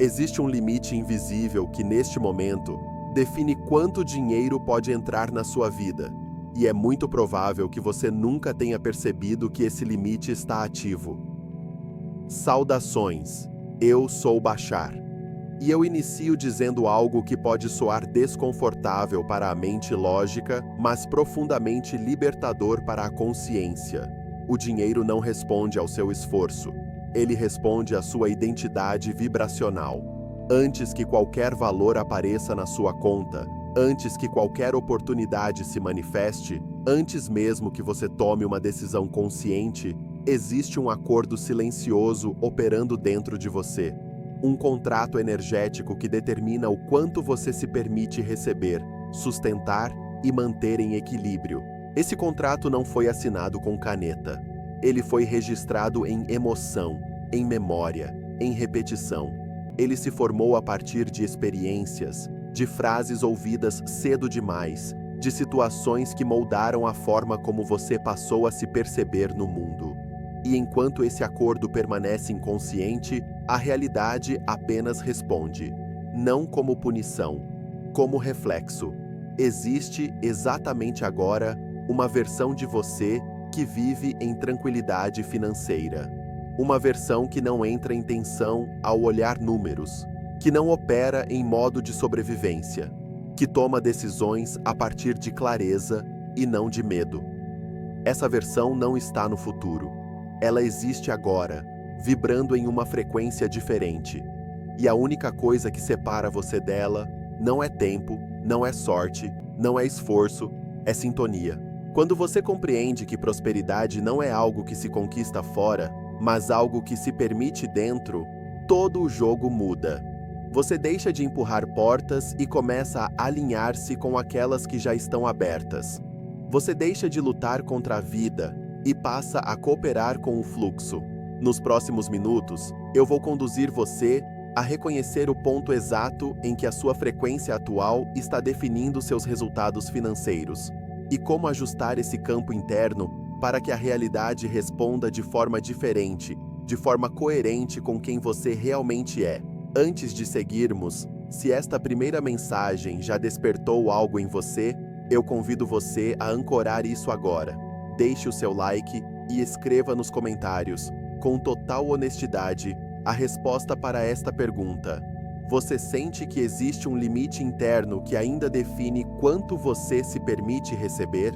Existe um limite invisível que, neste momento, define quanto dinheiro pode entrar na sua vida. E é muito provável que você nunca tenha percebido que esse limite está ativo. Saudações, eu sou Bashar. E eu inicio dizendo algo que pode soar desconfortável para a mente lógica, mas profundamente libertador para a consciência. O dinheiro não responde ao seu esforço. Ele responde à sua identidade vibracional. Antes que qualquer valor apareça na sua conta, antes que qualquer oportunidade se manifeste, antes mesmo que você tome uma decisão consciente, existe um acordo silencioso operando dentro de você. Um contrato energético que determina o quanto você se permite receber, sustentar e manter em equilíbrio. Esse contrato não foi assinado com caneta. Ele foi registrado em emoção, em memória, em repetição. Ele se formou a partir de experiências, de frases ouvidas cedo demais, de situações que moldaram a forma como você passou a se perceber no mundo. E enquanto esse acordo permanece inconsciente, a realidade apenas responde, não como punição, como reflexo. Existe exatamente agora uma versão de você que vive em tranquilidade financeira. Uma versão que não entra em tensão ao olhar números, que não opera em modo de sobrevivência, que toma decisões a partir de clareza e não de medo. Essa versão não está no futuro. Ela existe agora, vibrando em uma frequência diferente. E a única coisa que separa você dela não é tempo, não é sorte, não é esforço, é sintonia. Quando você compreende que prosperidade não é algo que se conquista fora, mas algo que se permite dentro, todo o jogo muda. Você deixa de empurrar portas e começa a alinhar-se com aquelas que já estão abertas. Você deixa de lutar contra a vida e passa a cooperar com o fluxo. Nos próximos minutos, eu vou conduzir você a reconhecer o ponto exato em que a sua frequência atual está definindo seus resultados financeiros e como ajustar esse campo interno para que a realidade responda de forma diferente, de forma coerente com quem você realmente é. Antes de seguirmos, se esta primeira mensagem já despertou algo em você, eu convido você a ancorar isso agora. Deixe o seu like e escreva nos comentários, com total honestidade, a resposta para esta pergunta. Você sente que existe um limite interno que ainda define quanto você se permite receber?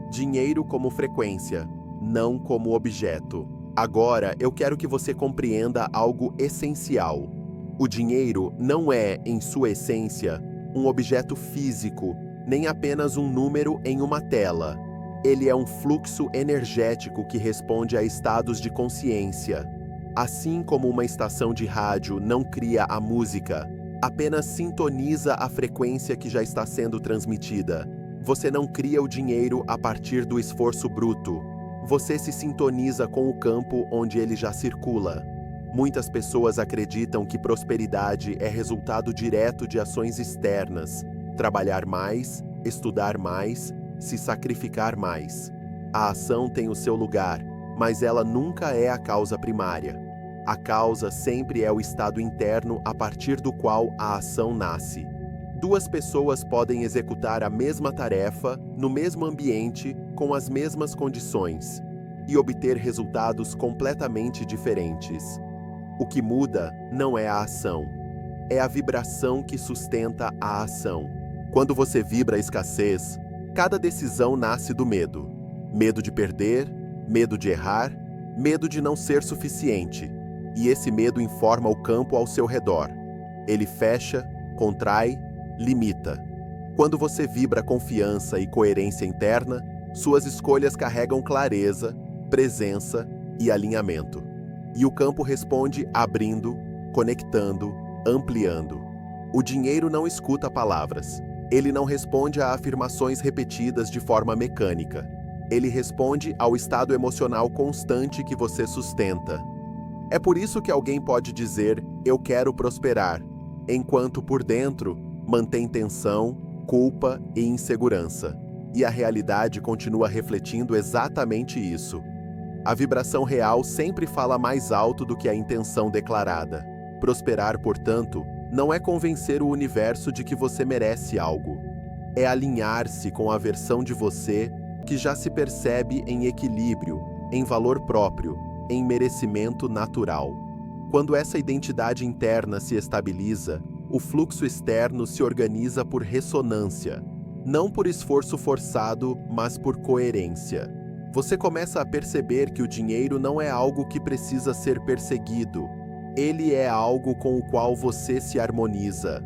Dinheiro como frequência, não como objeto. Agora, eu quero que você compreenda algo essencial. O dinheiro não é, em sua essência, um objeto físico, nem apenas um número em uma tela. Ele é um fluxo energético que responde a estados de consciência. Assim como uma estação de rádio não cria a música, apenas sintoniza a frequência que já está sendo transmitida. Você não cria o dinheiro a partir do esforço bruto. Você se sintoniza com o campo onde ele já circula. Muitas pessoas acreditam que prosperidade é resultado direto de ações externas. Trabalhar mais, estudar mais, se sacrificar mais. A ação tem o seu lugar, mas ela nunca é a causa primária. A causa sempre é o estado interno a partir do qual a ação nasce. Duas pessoas podem executar a mesma tarefa, no mesmo ambiente, com as mesmas condições, e obter resultados completamente diferentes. O que muda não é a ação, é a vibração que sustenta a ação. Quando você vibra a escassez, cada decisão nasce do medo. Medo de perder, medo de errar, medo de não ser suficiente. E esse medo informa o campo ao seu redor. Ele fecha, contrai, limita. Quando você vibra confiança e coerência interna, suas escolhas carregam clareza, presença e alinhamento. E o campo responde abrindo, conectando, ampliando. O dinheiro não escuta palavras. Ele não responde a afirmações repetidas de forma mecânica. Ele responde ao estado emocional constante que você sustenta. É por isso que alguém pode dizer, eu quero prosperar, enquanto por dentro mantém tensão, culpa e insegurança. E a realidade continua refletindo exatamente isso. A vibração real sempre fala mais alto do que a intenção declarada. Prosperar, portanto, não é convencer o universo de que você merece algo. É alinhar-se com a versão de você que já se percebe em equilíbrio, em valor próprio, em merecimento natural. Quando essa identidade interna se estabiliza, o fluxo externo se organiza por ressonância, não por esforço forçado, mas por coerência. Você começa a perceber que o dinheiro não é algo que precisa ser perseguido. Ele é algo com o qual você se harmoniza.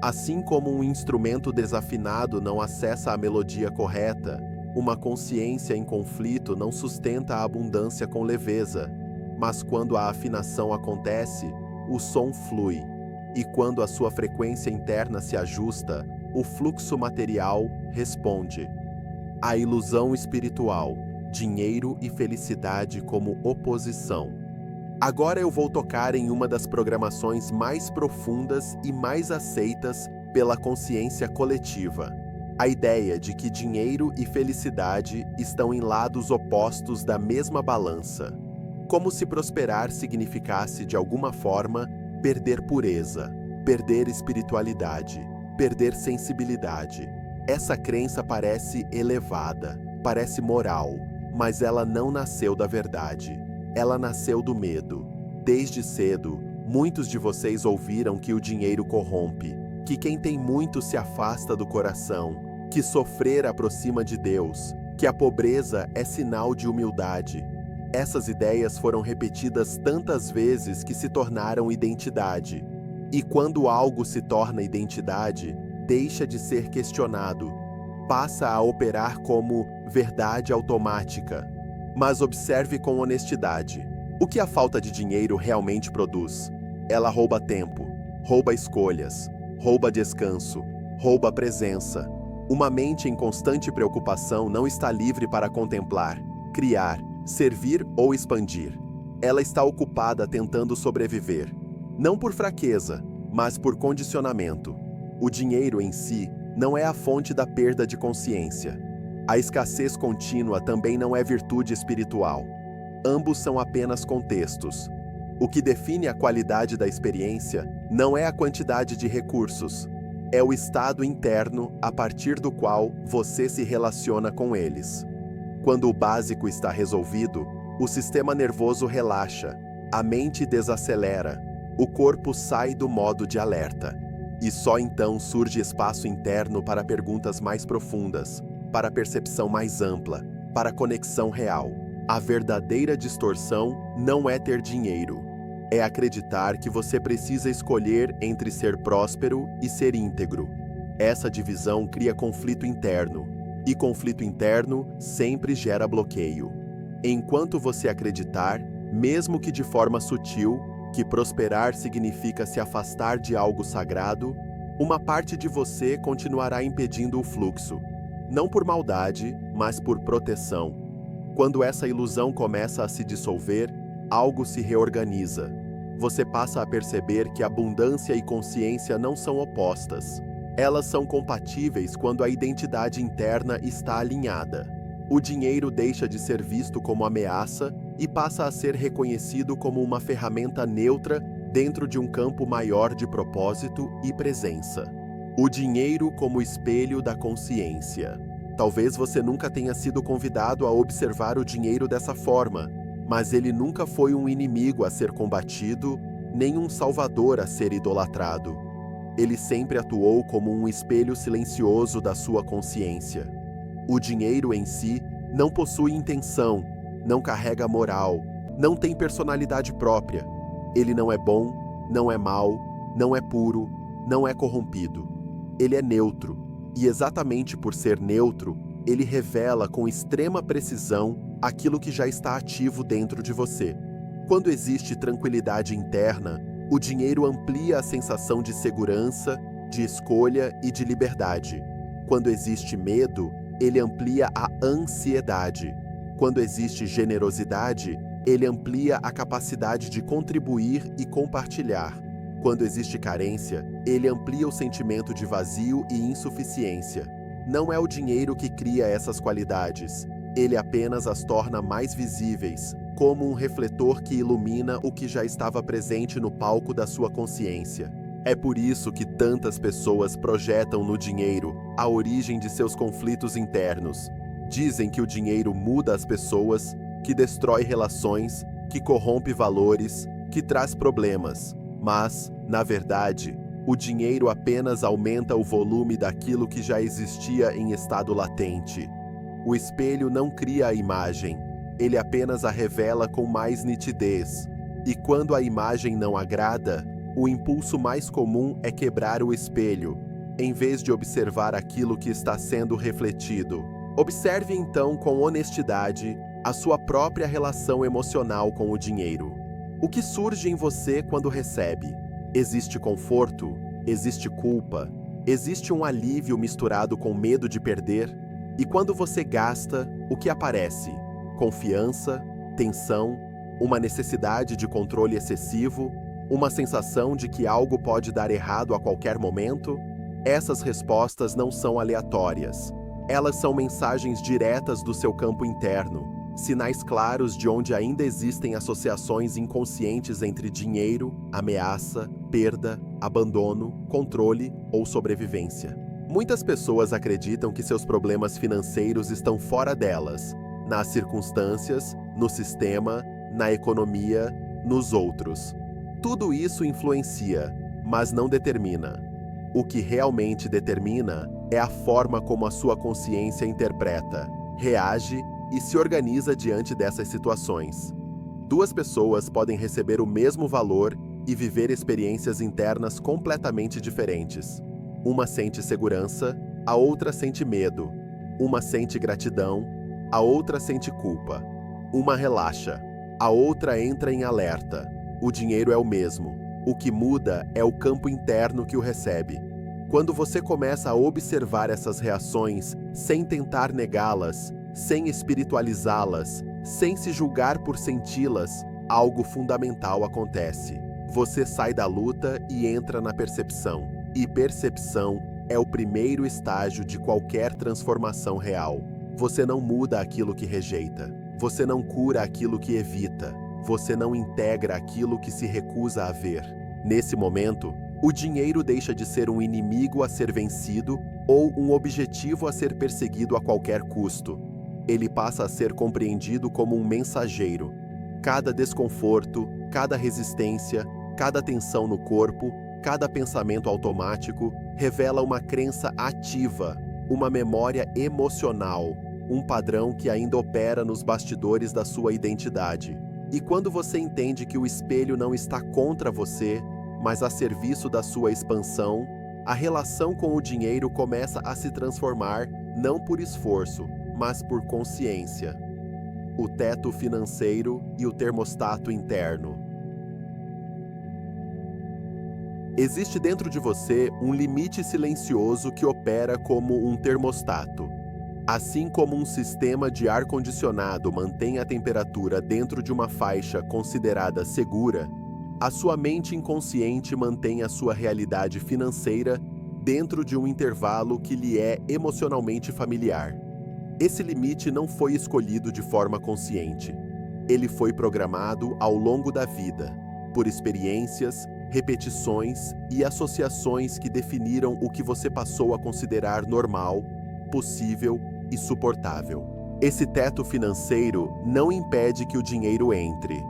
Assim como um instrumento desafinado não acessa a melodia correta, uma consciência em conflito não sustenta a abundância com leveza. Mas quando a afinação acontece, o som flui. E quando a sua frequência interna se ajusta, o fluxo material responde. A ilusão espiritual, dinheiro e felicidade como oposição. Agora eu vou tocar em uma das programações mais profundas e mais aceitas pela consciência coletiva. A ideia de que dinheiro e felicidade estão em lados opostos da mesma balança. Como se prosperar significasse, de alguma forma, perder pureza, perder espiritualidade, perder sensibilidade. Essa crença parece elevada, parece moral, mas ela não nasceu da verdade. Ela nasceu do medo. Desde cedo, muitos de vocês ouviram que o dinheiro corrompe, que quem tem muito se afasta do coração, que sofrer aproxima de Deus, que a pobreza é sinal de humildade. Essas ideias foram repetidas tantas vezes que se tornaram identidade. E quando algo se torna identidade, deixa de ser questionado, passa a operar como verdade automática. Mas observe com honestidade. O que a falta de dinheiro realmente produz? Ela rouba tempo, rouba escolhas, rouba descanso, rouba presença. Uma mente em constante preocupação não está livre para contemplar, criar, servir ou expandir. Ela está ocupada tentando sobreviver. Não por fraqueza, mas por condicionamento. O dinheiro em si não é a fonte da perda de consciência. A escassez contínua também não é virtude espiritual. Ambos são apenas contextos. O que define a qualidade da experiência não é a quantidade de recursos, é o estado interno a partir do qual você se relaciona com eles. Quando o básico está resolvido, o sistema nervoso relaxa, a mente desacelera, o corpo sai do modo de alerta. E só então surge espaço interno para perguntas mais profundas, para percepção mais ampla, para conexão real. A verdadeira distorção não é ter dinheiro. É acreditar que você precisa escolher entre ser próspero e ser íntegro. Essa divisão cria conflito interno, e conflito interno sempre gera bloqueio. Enquanto você acreditar, mesmo que de forma sutil, que prosperar significa se afastar de algo sagrado, uma parte de você continuará impedindo o fluxo. Não por maldade, mas por proteção. Quando essa ilusão começa a se dissolver, algo se reorganiza. Você passa a perceber que abundância e consciência não são opostas. Elas são compatíveis quando a identidade interna está alinhada. O dinheiro deixa de ser visto como ameaça e passa a ser reconhecido como uma ferramenta neutra dentro de um campo maior de propósito e presença. O dinheiro como espelho da consciência. Talvez você nunca tenha sido convidado a observar o dinheiro dessa forma, mas ele nunca foi um inimigo a ser combatido, nem um salvador a ser idolatrado. Ele sempre atuou como um espelho silencioso da sua consciência. O dinheiro em si não possui intenção, não carrega moral, não tem personalidade própria. Ele não é bom, não é mau, não é puro, não é corrompido. Ele é neutro, e exatamente por ser neutro, ele revela com extrema precisão aquilo que já está ativo dentro de você. Quando existe tranquilidade interna, o dinheiro amplia a sensação de segurança, de escolha e de liberdade. Quando existe medo, ele amplia a ansiedade. Quando existe generosidade, ele amplia a capacidade de contribuir e compartilhar. Quando existe carência, ele amplia o sentimento de vazio e insuficiência. Não é o dinheiro que cria essas qualidades, ele apenas as torna mais visíveis, como um refletor que ilumina o que já estava presente no palco da sua consciência. É por isso que tantas pessoas projetam no dinheiro a origem de seus conflitos internos. Dizem que o dinheiro muda as pessoas, que destrói relações, que corrompe valores, que traz problemas. Mas, na verdade, o dinheiro apenas aumenta o volume daquilo que já existia em estado latente. O espelho não cria a imagem, ele apenas a revela com mais nitidez. E quando a imagem não agrada, o impulso mais comum é quebrar o espelho, em vez de observar aquilo que está sendo refletido. Observe então com honestidade a sua própria relação emocional com o dinheiro. O que surge em você quando recebe? Existe conforto? Existe culpa? Existe um alívio misturado com medo de perder? E quando você gasta, o que aparece? Confiança? Tensão? Uma necessidade de controle excessivo? Uma sensação de que algo pode dar errado a qualquer momento? Essas respostas não são aleatórias. Elas são mensagens diretas do seu campo interno, sinais claros de onde ainda existem associações inconscientes entre dinheiro, ameaça, perda, abandono, controle ou sobrevivência. Muitas pessoas acreditam que seus problemas financeiros estão fora delas, nas circunstâncias, no sistema, na economia, nos outros. Tudo isso influencia, mas não determina. O que realmente determina é a forma como a sua consciência interpreta, reage e se organiza diante dessas situações. Duas pessoas podem receber o mesmo valor e viver experiências internas completamente diferentes. Uma sente segurança, a outra sente medo. Uma sente gratidão, a outra sente culpa. Uma relaxa, a outra entra em alerta. O dinheiro é o mesmo. O que muda é o campo interno que o recebe. Quando você começa a observar essas reações sem tentar negá-las, sem espiritualizá-las, sem se julgar por senti-las, algo fundamental acontece. Você sai da luta e entra na percepção. E percepção é o primeiro estágio de qualquer transformação real. Você não muda aquilo que rejeita. Você não cura aquilo que evita. Você não integra aquilo que se recusa a ver. Nesse momento, o dinheiro deixa de ser um inimigo a ser vencido ou um objetivo a ser perseguido a qualquer custo. Ele passa a ser compreendido como um mensageiro. Cada desconforto, cada resistência, cada tensão no corpo, cada pensamento automático revela uma crença ativa, uma memória emocional, um padrão que ainda opera nos bastidores da sua identidade. E quando você entende que o espelho não está contra você, mas a serviço da sua expansão, a relação com o dinheiro começa a se transformar não por esforço, mas por consciência. O teto financeiro e o termostato interno. Existe dentro de você um limite silencioso que opera como um termostato. Assim como um sistema de ar-condicionado mantém a temperatura dentro de uma faixa considerada segura, a sua mente inconsciente mantém a sua realidade financeira dentro de um intervalo que lhe é emocionalmente familiar. Esse limite não foi escolhido de forma consciente. Ele foi programado ao longo da vida, por experiências, repetições e associações que definiram o que você passou a considerar normal, possível e suportável. Esse teto financeiro não impede que o dinheiro entre.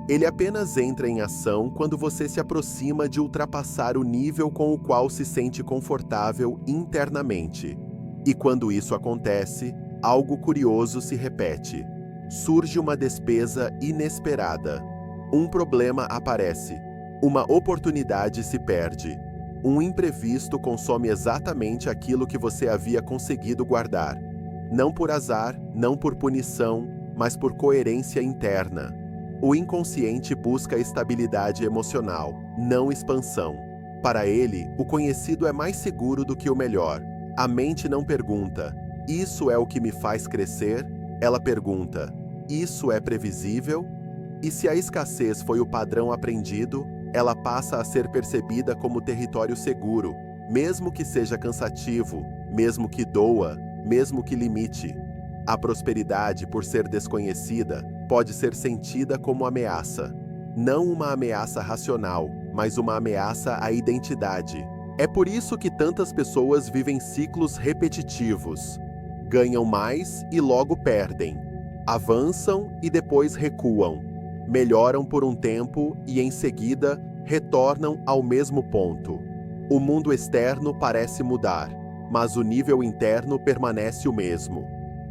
Ele apenas entra em ação quando você se aproxima de ultrapassar o nível com o qual se sente confortável internamente. E quando isso acontece, algo curioso se repete. Surge uma despesa inesperada. Um problema aparece. Uma oportunidade se perde. Um imprevisto consome exatamente aquilo que você havia conseguido guardar. Não por azar, não por punição, mas por coerência interna. O inconsciente busca estabilidade emocional, não expansão. Para ele, o conhecido é mais seguro do que o melhor. A mente não pergunta, isso é o que me faz crescer? Ela pergunta, isso é previsível? E se a escassez foi o padrão aprendido, ela passa a ser percebida como território seguro, mesmo que seja cansativo, mesmo que doa, mesmo que limite. A prosperidade, por ser desconhecida, pode ser sentida como ameaça. Não uma ameaça racional, mas uma ameaça à identidade. É por isso que tantas pessoas vivem ciclos repetitivos. Ganham mais e logo perdem. Avançam e depois recuam. Melhoram por um tempo e, em seguida, retornam ao mesmo ponto. O mundo externo parece mudar, mas o nível interno permanece o mesmo.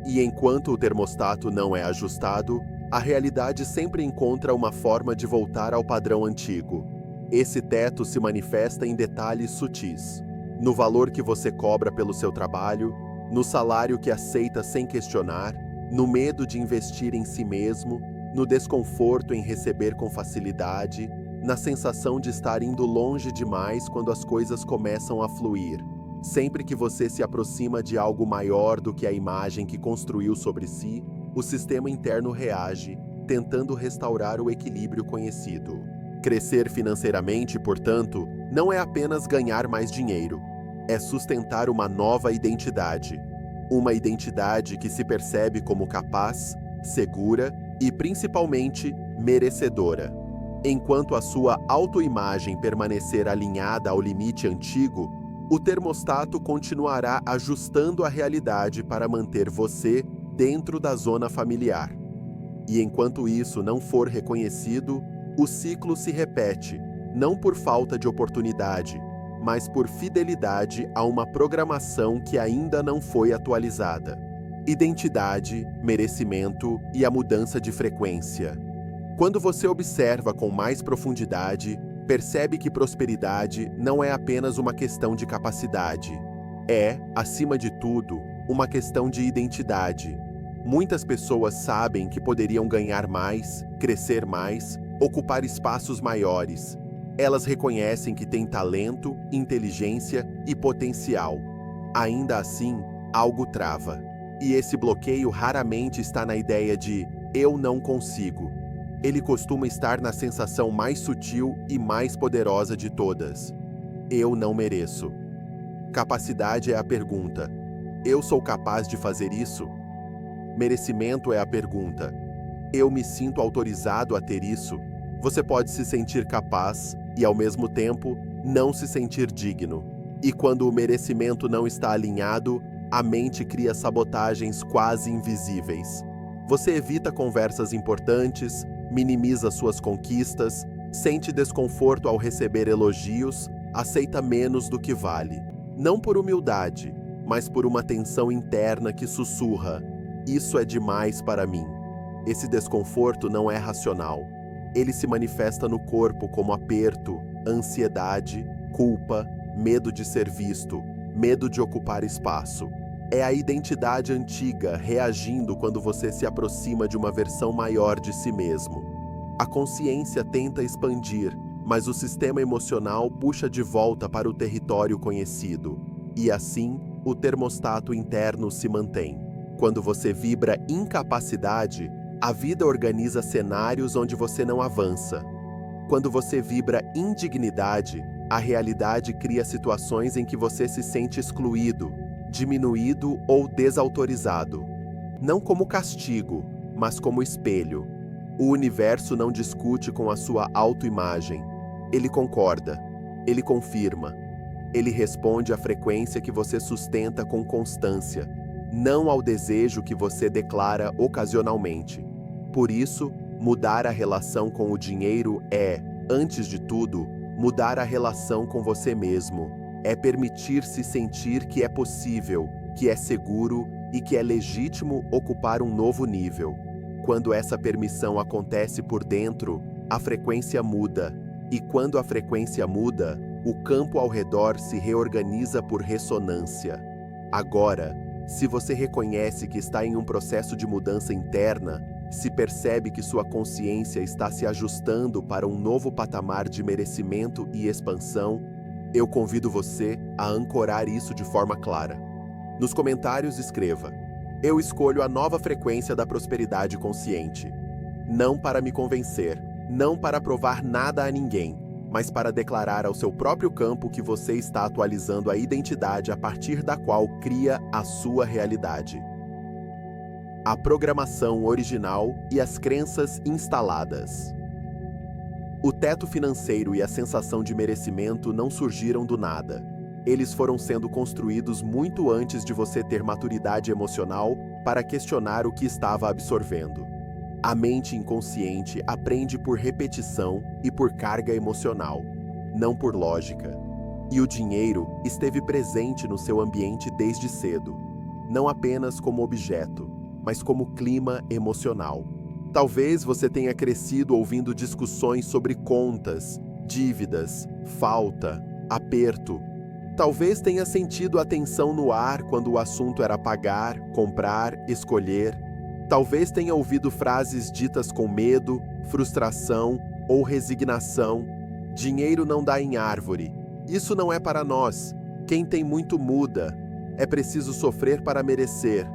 E enquanto o termostato não é ajustado, a realidade sempre encontra uma forma de voltar ao padrão antigo. Esse teto se manifesta em detalhes sutis. No valor que você cobra pelo seu trabalho, no salário que aceita sem questionar, no medo de investir em si mesmo, no desconforto em receber com facilidade, na sensação de estar indo longe demais quando as coisas começam a fluir. Sempre que você se aproxima de algo maior do que a imagem que construiu sobre si, o sistema interno reage, tentando restaurar o equilíbrio conhecido. Crescer financeiramente, portanto, não é apenas ganhar mais dinheiro. É sustentar uma nova identidade. Uma identidade que se percebe como capaz, segura e, principalmente, merecedora. Enquanto a sua autoimagem permanecer alinhada ao limite antigo, o termostato continuará ajustando a realidade para manter você dentro da zona familiar. E enquanto isso não for reconhecido, o ciclo se repete, não por falta de oportunidade, mas por fidelidade a uma programação que ainda não foi atualizada. Identidade, merecimento e a mudança de frequência. Quando você observa com mais profundidade, percebe que prosperidade não é apenas uma questão de capacidade. É, acima de tudo, uma questão de identidade. Muitas pessoas sabem que poderiam ganhar mais, crescer mais, ocupar espaços maiores. Elas reconhecem que têm talento, inteligência e potencial. Ainda assim, algo trava. E esse bloqueio raramente está na ideia de "eu não consigo". Ele costuma estar na sensação mais sutil e mais poderosa de todas: eu não mereço. Capacidade é a pergunta: eu sou capaz de fazer isso? Merecimento é a pergunta: eu me sinto autorizado a ter isso? Você pode se sentir capaz e, ao mesmo tempo, não se sentir digno. E quando o merecimento não está alinhado, a mente cria sabotagens quase invisíveis. Você evita conversas importantes, minimiza suas conquistas, sente desconforto ao receber elogios, aceita menos do que vale. Não por humildade, mas por uma tensão interna que sussurra: isso é demais para mim. Esse desconforto não é racional. Ele se manifesta no corpo como aperto, ansiedade, culpa, medo de ser visto, medo de ocupar espaço. É a identidade antiga reagindo quando você se aproxima de uma versão maior de si mesmo. A consciência tenta expandir, mas o sistema emocional puxa de volta para o território conhecido. E assim, o termostato interno se mantém. Quando você vibra incapacidade, a vida organiza cenários onde você não avança. Quando você vibra indignidade, a realidade cria situações em que você se sente excluído, diminuído ou desautorizado. Não como castigo, mas como espelho. O universo não discute com a sua autoimagem. Ele concorda, ele confirma, ele responde à frequência que você sustenta com constância, não ao desejo que você declara ocasionalmente. Por isso, mudar a relação com o dinheiro é, antes de tudo, mudar a relação com você mesmo. É permitir-se sentir que é possível, que é seguro e que é legítimo ocupar um novo nível. Quando essa permissão acontece por dentro, a frequência muda. E quando a frequência muda, o campo ao redor se reorganiza por ressonância. Agora, se você reconhece que está em um processo de mudança interna, se percebe que sua consciência está se ajustando para um novo patamar de merecimento e expansão, eu convido você a ancorar isso de forma clara. Nos comentários escreva: eu escolho a nova frequência da prosperidade consciente. Não para me convencer, não para provar nada a ninguém, mas para declarar ao seu próprio campo que você está atualizando a identidade a partir da qual cria a sua realidade. a programação original e as crenças instaladas. O teto financeiro e a sensação de merecimento não surgiram do nada. Eles foram sendo construídos muito antes de você ter maturidade emocional para questionar o que estava absorvendo. A mente inconsciente aprende por repetição e por carga emocional, não por lógica. E o dinheiro esteve presente no seu ambiente desde cedo, não apenas como objeto, mas como clima emocional. Talvez você tenha crescido ouvindo discussões sobre contas, dívidas, falta, aperto. Talvez tenha sentido a tensão no ar quando o assunto era pagar, comprar, escolher. Talvez tenha ouvido frases ditas com medo, frustração ou resignação. Dinheiro não dá em árvore. Isso não é para nós. Quem tem muito muda. É preciso sofrer para merecer.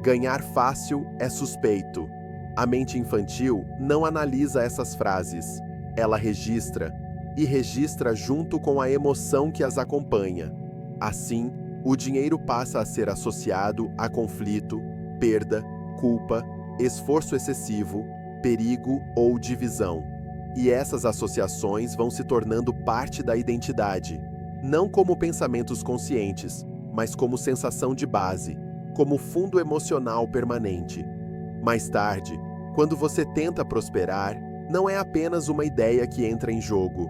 Ganhar fácil é suspeito. A mente infantil não analisa essas frases. Ela registra, e registra junto com a emoção que as acompanha. Assim, o dinheiro passa a ser associado a conflito, perda, culpa, esforço excessivo, perigo ou divisão. E essas associações vão se tornando parte da identidade, não como pensamentos conscientes, mas como sensação de base, como fundo emocional permanente. Mais tarde, quando você tenta prosperar, não é apenas uma ideia que entra em jogo.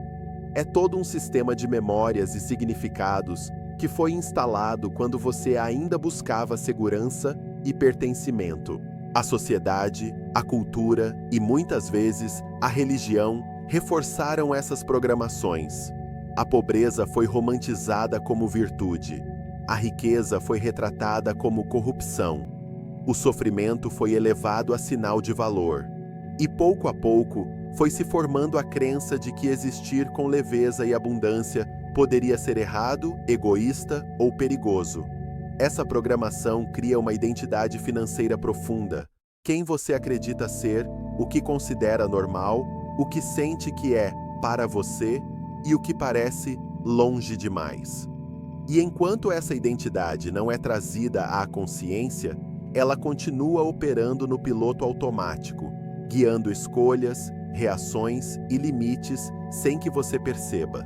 É todo um sistema de memórias e significados que foi instalado quando você ainda buscava segurança e pertencimento. A sociedade, a cultura e, muitas vezes, a religião reforçaram essas programações. A pobreza foi romantizada como virtude. A riqueza foi retratada como corrupção. O sofrimento foi elevado a sinal de valor. E pouco a pouco, foi se formando a crença de que existir com leveza e abundância poderia ser errado, egoísta ou perigoso. Essa programação cria uma identidade financeira profunda. Quem você acredita ser, o que considera normal, o que sente que é para você e o que parece longe demais. E enquanto essa identidade não é trazida à consciência, ela continua operando no piloto automático, guiando escolhas, reações e limites sem que você perceba.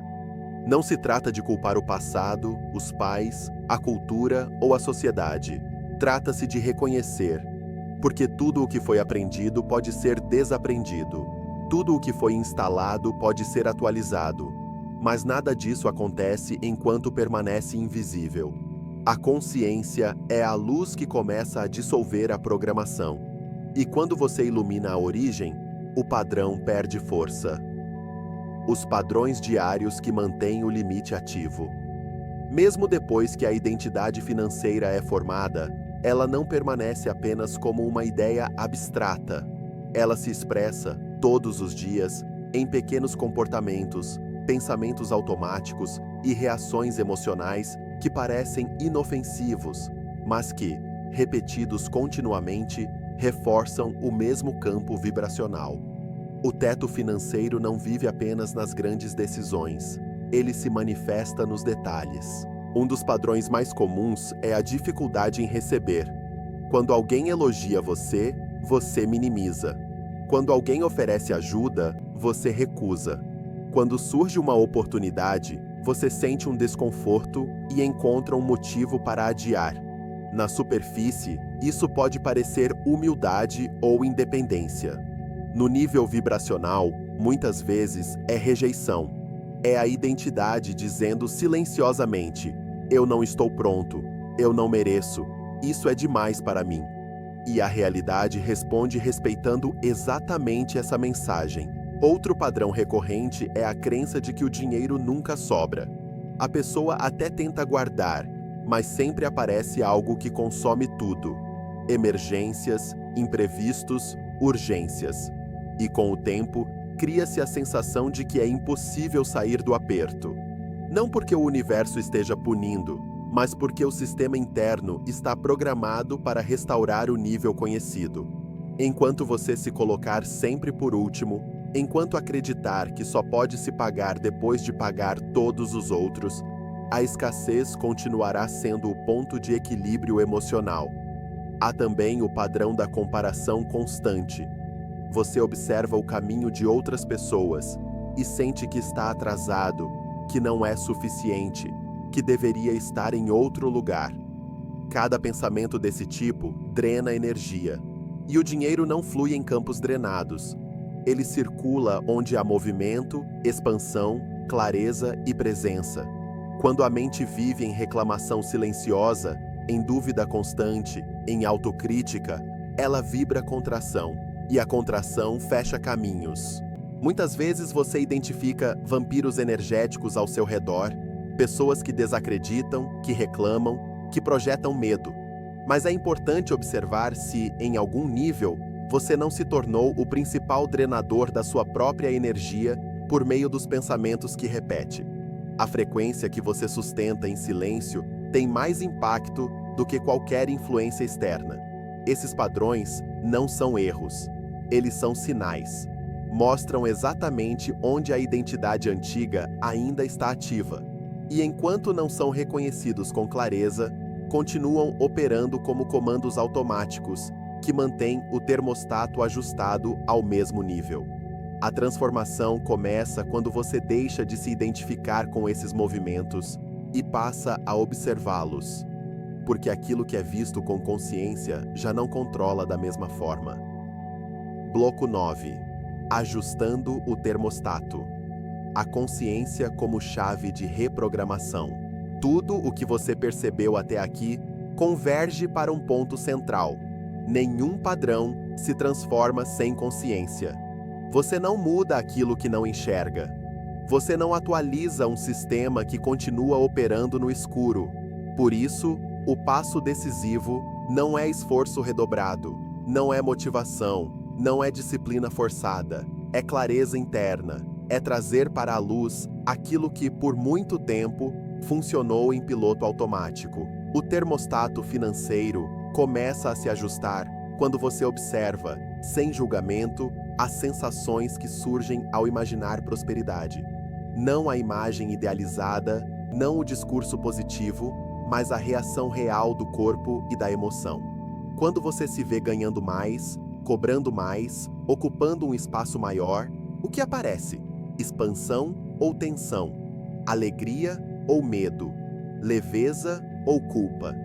Não se trata de culpar o passado, os pais, a cultura ou a sociedade. Trata-se de reconhecer, porque tudo o que foi aprendido pode ser desaprendido. Tudo o que foi instalado pode ser atualizado. Mas nada disso acontece enquanto permanece invisível. A consciência é a luz que começa a dissolver a programação. E quando você ilumina a origem, o padrão perde força. Os padrões diários que mantêm o limite ativo. Mesmo depois que a identidade financeira é formada, ela não permanece apenas como uma ideia abstrata. Ela se expressa, todos os dias, em pequenos comportamentos, pensamentos automáticos e reações emocionais que parecem inofensivos, mas que, repetidos continuamente, reforçam o mesmo campo vibracional. O teto financeiro não vive apenas nas grandes decisões. Ele se manifesta nos detalhes. Um dos padrões mais comuns é a dificuldade em receber. Quando alguém elogia você, você minimiza. Quando alguém oferece ajuda, você recusa. Quando surge uma oportunidade, você sente um desconforto e encontra um motivo para adiar. Na superfície, isso pode parecer humildade ou independência. No nível vibracional, muitas vezes é rejeição. É a identidade dizendo silenciosamente: eu não estou pronto, eu não mereço, isso é demais para mim. E a realidade responde respeitando exatamente essa mensagem. Outro padrão recorrente é a crença de que o dinheiro nunca sobra. A pessoa até tenta guardar, mas sempre aparece algo que consome tudo. Emergências, imprevistos, urgências. E com o tempo, cria-se a sensação de que é impossível sair do aperto. Não porque o universo esteja punindo, mas porque o sistema interno está programado para restaurar o nível conhecido. Enquanto você se colocar sempre por último, enquanto acreditar que só pode se pagar depois de pagar todos os outros, a escassez continuará sendo o ponto de equilíbrio emocional. Há também o padrão da comparação constante. Você observa o caminho de outras pessoas e sente que está atrasado, que não é suficiente, que deveria estar em outro lugar. Cada pensamento desse tipo drena energia. E o dinheiro não flui em campos drenados. Ele circula onde há movimento, expansão, clareza e presença. Quando a mente vive em reclamação silenciosa, em dúvida constante, em autocrítica, ela vibra contração, e a contração fecha caminhos. Muitas vezes você identifica vampiros energéticos ao seu redor, pessoas que desacreditam, que reclamam, que projetam medo. Mas é importante observar se, em algum nível, você não se tornou o principal drenador da sua própria energia por meio dos pensamentos que repete. A frequência que você sustenta em silêncio tem mais impacto do que qualquer influência externa. Esses padrões não são erros, eles são sinais. Mostram exatamente onde a identidade antiga ainda está ativa. E enquanto não são reconhecidos com clareza, continuam operando como comandos automáticos que mantêm o termostato ajustado ao mesmo nível. A transformação começa quando você deixa de se identificar com esses movimentos e passa a observá-los, porque aquilo que é visto com consciência já não controla da mesma forma. Bloco 9. Ajustando o termostato. A consciência como chave de reprogramação. Tudo o que você percebeu até aqui converge para um ponto central. Nenhum padrão se transforma sem consciência. Você não muda aquilo que não enxerga. Você não atualiza um sistema que continua operando no escuro. Por isso, o passo decisivo não é esforço redobrado, não é motivação, não é disciplina forçada, é clareza interna, é trazer para a luz aquilo que, por muito tempo, funcionou em piloto automático. O termostato financeiro começa a se ajustar quando você observa, sem julgamento, as sensações que surgem ao imaginar prosperidade. Não a imagem idealizada, não o discurso positivo, mas a reação real do corpo e da emoção. Quando você se vê ganhando mais, cobrando mais, ocupando um espaço maior, o que aparece? Expansão ou tensão? Alegria ou medo? Leveza ou culpa?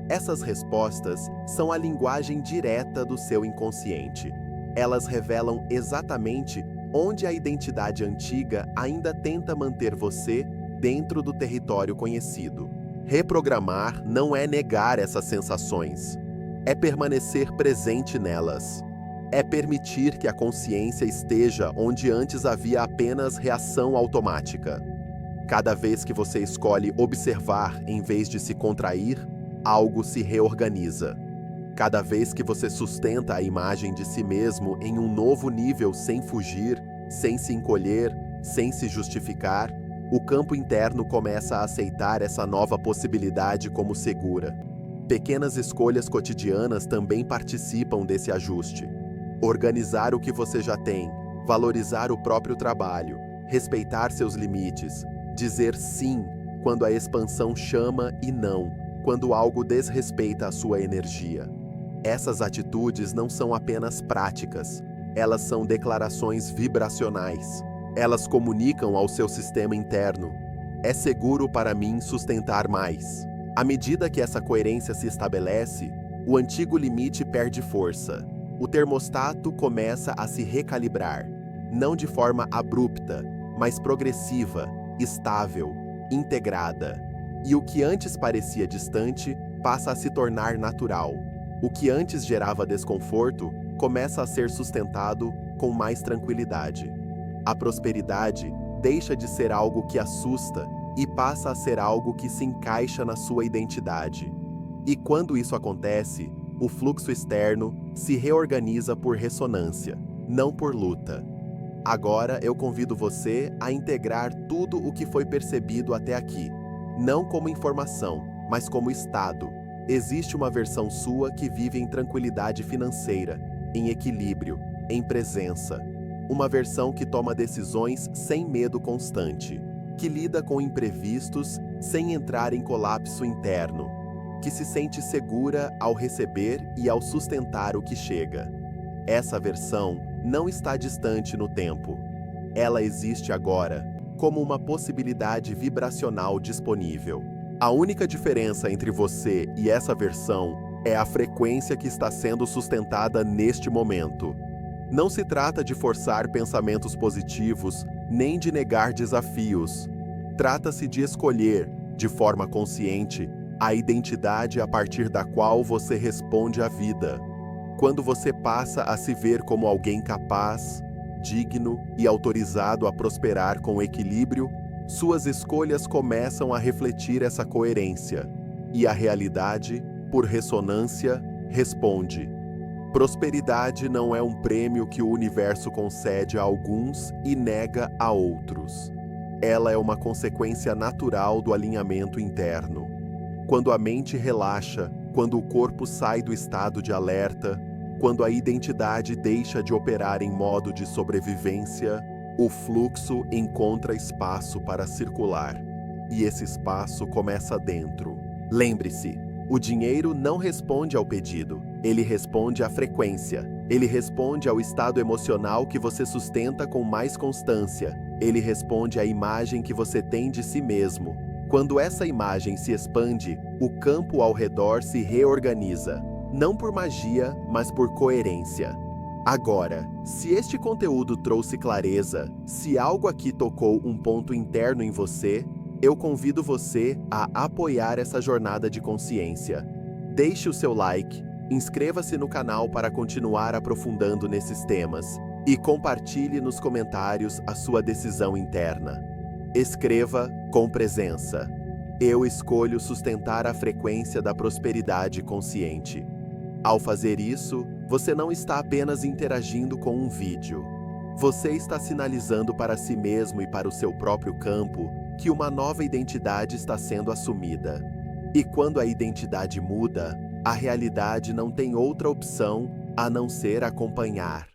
Essas respostas são a linguagem direta do seu inconsciente. Elas revelam exatamente onde a identidade antiga ainda tenta manter você dentro do território conhecido. Reprogramar não é negar essas sensações, é permanecer presente nelas. É permitir que a consciência esteja onde antes havia apenas reação automática. Cada vez que você escolhe observar em vez de se contrair, algo se reorganiza. Cada vez que você sustenta a imagem de si mesmo em um novo nível sem fugir, sem se encolher, sem se justificar, o campo interno começa a aceitar essa nova possibilidade como segura. Pequenas escolhas cotidianas também participam desse ajuste. Organizar o que você já tem, valorizar o próprio trabalho, respeitar seus limites, dizer sim quando a expansão chama e não quando algo desrespeita a sua energia. Essas atitudes não são apenas práticas, elas são declarações vibracionais. Elas comunicam ao seu sistema interno: é seguro para mim sustentar mais. À medida que essa coerência se estabelece, o antigo limite perde força. O termostato começa a se recalibrar, não de forma abrupta, mas progressiva, estável, integrada. E o que antes parecia distante passa a se tornar natural. O que antes gerava desconforto começa a ser sustentado com mais tranquilidade. A prosperidade deixa de ser algo que assusta e passa a ser algo que se encaixa na sua identidade. E quando isso acontece, o fluxo externo se reorganiza por ressonância, não por luta. Agora eu convido você a integrar tudo o que foi percebido até aqui, não como informação, mas como estado. Existe uma versão sua que vive em tranquilidade financeira, em equilíbrio, em presença. Uma versão que toma decisões sem medo constante, que lida com imprevistos sem entrar em colapso interno. que se sente segura ao receber e ao sustentar o que chega. Essa versão não está distante no tempo. Ela existe agora, como uma possibilidade vibracional disponível. A única diferença entre você e essa versão é a frequência que está sendo sustentada neste momento. Não se trata de forçar pensamentos positivos, nem de negar desafios. Trata-se de escolher, de forma consciente, a identidade a partir da qual você responde à vida. Quando você passa a se ver como alguém capaz, digno e autorizado a prosperar com equilíbrio, suas escolhas começam a refletir essa coerência, e a realidade, por ressonância, responde. Prosperidade não é um prêmio que o universo concede a alguns e nega a outros. Ela é uma consequência natural do alinhamento interno. Quando a mente relaxa, quando o corpo sai do estado de alerta, quando a identidade deixa de operar em modo de sobrevivência, o fluxo encontra espaço para circular. E esse espaço começa dentro. Lembre-se, o dinheiro não responde ao pedido, ele responde à frequência. Ele responde ao estado emocional que você sustenta com mais constância. Ele responde à imagem que você tem de si mesmo. Quando essa imagem se expande, o campo ao redor se reorganiza. Não por magia, mas por coerência. Agora, se este conteúdo trouxe clareza, se algo aqui tocou um ponto interno em você, eu convido você a apoiar essa jornada de consciência. Deixe o seu like, inscreva-se no canal para continuar aprofundando nesses temas e compartilhe nos comentários a sua decisão interna. Escreva com presença. Eu escolho sustentar a frequência da prosperidade consciente. Ao fazer isso, você não está apenas interagindo com um vídeo. Você está sinalizando para si mesmo e para o seu próprio campo que uma nova identidade está sendo assumida. E quando a identidade muda, a realidade não tem outra opção a não ser acompanhar.